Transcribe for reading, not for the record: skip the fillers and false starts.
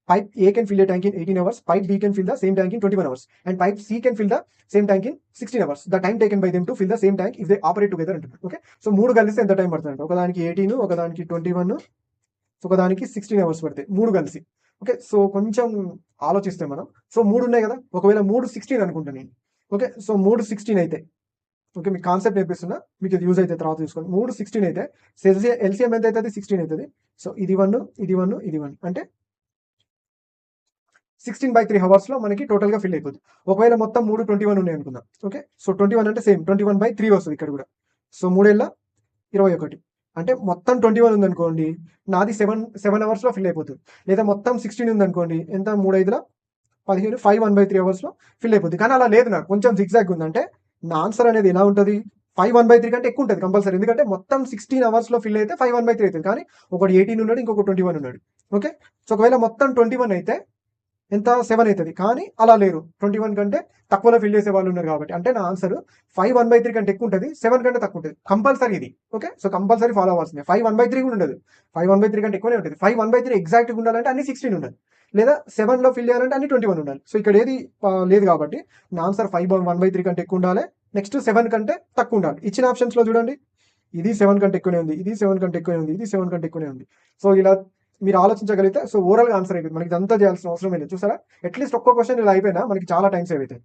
pipe A can fill a tank in 18 hours, pipe B can fill the same tank in 21 hours, and pipe C can fill the same tank in 16 hours. The time taken by them to fill the same tank if they operate together అంటున్నారు. Okay, so మూడు కలిస్తే ఎంత time పడుతుంది? ఒకదానికి 18, ఒకదానికి 21, ఒకదానికి 16 hours పడతాయి, మూడు కలిసి. ఓకే, సో కొంచెం ఆలోచిస్తే మనం, సో మూడు ఉన్నాయి కదా, ఒకవేళ 3 16 అనుకుంటా నేను. ఓకే, సో 3 16 అయితే, ఓకే మీకు కాన్సెప్ట్ నేర్పిస్తున్నా, మీకు ఇది యూజ్ అయితే తర్వాత చూసుకోండి. 3 16 అయితే ఎల్సిఎం ఎంత అవుతుంది? 16 అవుతుంది. సో ఇది 1, ఇది 1, ఇది 1 అంటే 16/3 అవర్స్ లో మనకి టోటల్ గా ఫిల్ అయిపోతుంది. ఒకవేళ మొత్తం 21 ఉన్నాయి అనుకుందాం. ఓకే, సో 21 అంటే సేమ్ 21/3 వస్తుంది ఇక్కడ కూడా. సో 3 21 అంటే మొత్తం 21 ఉంది అనుకోండి, నాది 7 అవర్స్ లో ఫిల్ అయిపోతుంది. లేదా మొత్తం 16 ఉంది అనుకోండి, ఎంత 3 5 15 1/3 అవర్స్ లో ఫిల్ అయిపోతుంది. కానీ అలా లేదు, నాకు కొంచెం జిగ్జాగ్ ఉంది. అంటే నా ఆన్సర్ అనేది ఎలా ఉంటుంది? 1/3 కంటే ఎక్కువ ఉంటుంది కంపల్సరీ. ఎందుకంటే మొత్తం 16 అవర్స్ లో ఫిల్ అయితే 1/3 అవుతుంది. కానీ ఒకటి 18 ఉన్నాడు, ఇంకొక 21 ఉన్నాడు. ఓకే, సో ఒకవేళ మొత్తం 21 అయితే ఎంత? 7 అవుతుంది. కానీ అలా లేరు, 21 కంటే తక్కువలో ఫిల్ చేసే వాళ్ళు ఉన్నారు. కాబట్టి అంటే నా ఆన్సర్ 1/3 కంటే ఎక్కువ ఉంటుంది, 7 కంటే తక్కువ ఉంటుంది కంపల్సరీ ఇది. ఓకే, సో కంపల్సరీ ఫాలో అవ్వాల్సిందే. 1/3 కూడా ఉండదు, 1/3 కంటే ఎక్కువనే ఉంటుంది. 1/3 ఎగ్జాక్ట్గా ఉండాలంటే అన్ని 16 ఉండాలి, లేదా 7 లో ఫిల్ చేయాలంటే అన్ని 21 ఉండాలి. సో ఇక్కడ ఏది లేదు కాబట్టి నా ఆన్సర్ 1/3 కంటే ఎక్కువ ఉండాలి, నెక్స్ట్ 7 కంటే తక్కువ ఉండాలి. ఇచ్చిన ఆప్షన్స్ లో చూడండి, ఇది 7 కంటే ఎక్కువనే ఉంది, ఇది 7 కంటే ఎక్కువనే ఉంది, ఇది 7 కంటే ఎక్కువనే ఉంది. సో ఇలా మీరు ఆలోచించగలిగితే సో ఓవరాల్ గా ఆన్సర్ అయిపోయింది. మనకి ఇదంతా చేయాల్సిన అవసరం లేదు. చూసారా, అట్లీస్ట్ ఒక్క క్వశ్చన్ ఇలా అయిపోయినా మనకి చాలా టైం సేవ్ అవుతుంది.